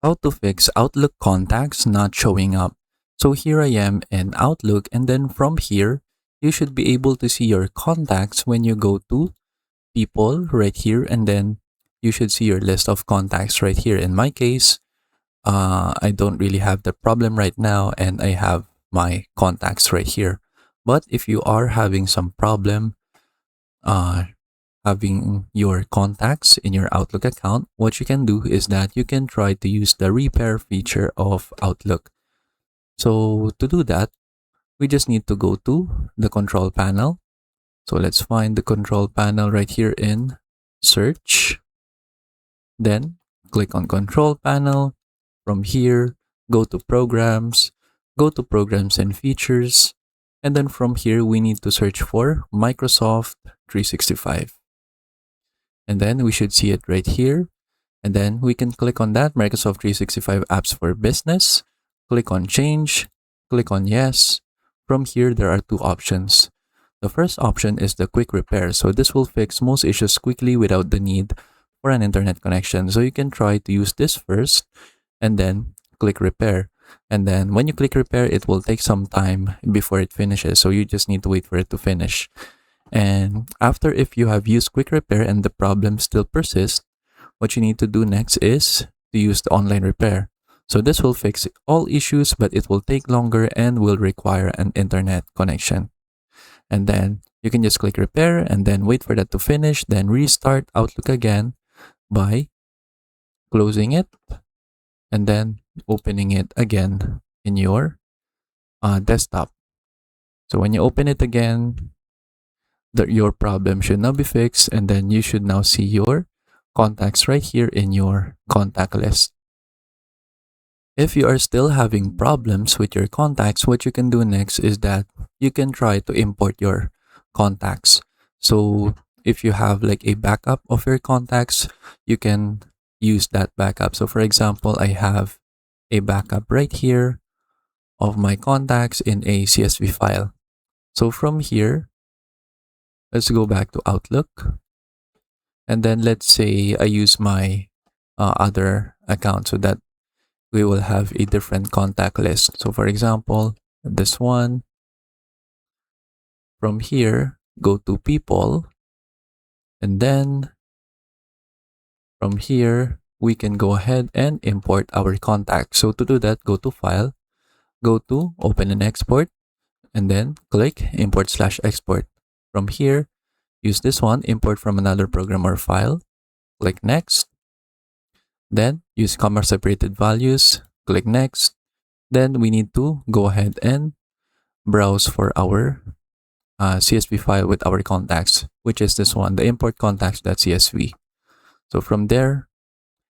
How to fix Outlook contacts not showing up. So here I am in Outlook, and then from here, you should be able to see your contacts when you go to people right here, and then you should see your list of contacts right here. In my case, I don't really have the problem right now, and I have my contacts right here. But if you are having some problem, uh, having your contacts in your Outlook account, what you can do is that you can try to use the repair feature of Outlook. So to do that, we just need to go to the control panel. So let's find the control panel right here in search. Then click on control panel. From here, go to programs, go to programs and features. And then from here, we need to search for Microsoft 365. And then we should see it right here. And then we can click on that Microsoft 365 apps for business, click on change, click on yes. From here, there are two options. The first option is the quick repair. So this will fix most issues quickly without the need for an internet connection. So you can try to use this first and then click repair. And then when you click repair, it will take some time before it finishes. So you just need to wait for it to finish. And after, if you have used quick repair and the problem still persists, what you need to do next is to use the online repair. So this will fix all issues, but it will take longer and will require an internet connection. And then you can just click repair and then wait for that to finish, then restart Outlook again by closing it and then opening it again in your desktop. So when you open it again, your problem should now be fixed, and then you should now see your contacts right here in your contact list. If you are still having problems with your contacts, what you can do next is that you can try to import your contacts. So if you have like a backup of your contacts, you can use that backup. So for example, I have a backup right here of my contacts in a CSV file. So from here, let's go back to Outlook. And then let's say I use my other account so that we will have a different contact list. So for example, this one. From here, go to people. And then from here, we can go ahead and import our contacts. So to do that, go to File, go to Open and Export, and then click Import/Export. From here, use this one, import from another program or file. Click Next. Then use comma separated values. Click Next. Then we need to go ahead and browse for our CSV file with our contacts, which is this one, the import contacts.csv. So from there,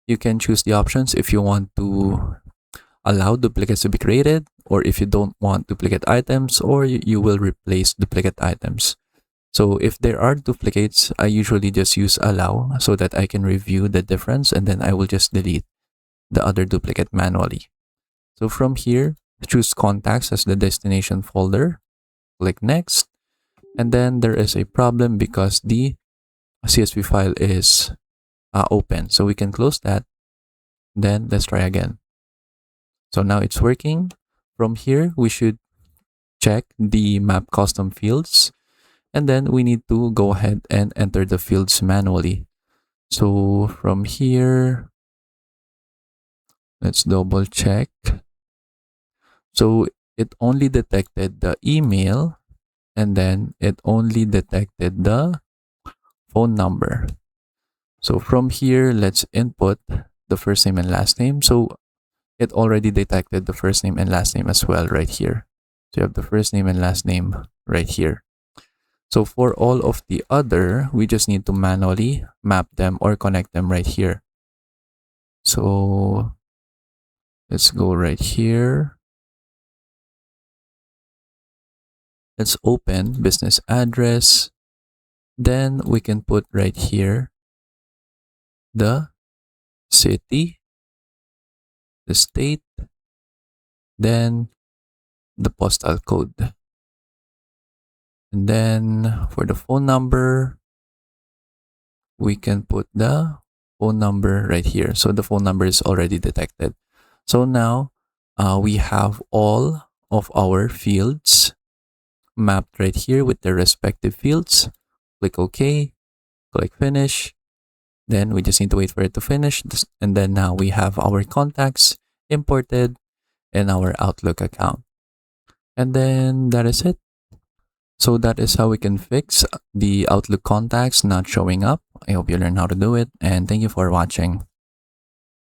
you can choose the options if you want to allow duplicates to be created, or if you don't want duplicate items, or you will replace duplicate items. So if there are duplicates, I usually just use allow so that I can review the difference, and then I will just delete the other duplicate manually. So from here, choose contacts as the destination folder, click next, and then there is a problem because the CSV file is open. So we can close that. Then let's try again. So now it's working. From here, we should check the map custom fields. And then we need to go ahead and enter the fields manually. So from here, let's double check. So it only detected the email, and then it only detected the phone number. So from here, let's input the first name and last name. So it already detected the first name and last name as well right here. So you have the first name and last name right here. So for all of the other, we just need to manually map them or connect them right here. So let's go right here. Let's open business address. Then we can put right here the city, the state, then the postal code. And then for the phone number, we can put the phone number right here. So the phone number is already detected. So now we have all of our fields mapped right here with their respective fields. Click OK, click finish. Then we just need to wait for it to finish. And then now we have our contacts imported in our Outlook account. And then that is it. So that is how we can fix the Outlook contacts not showing up. I hope you learn how to do it, and thank you for watching.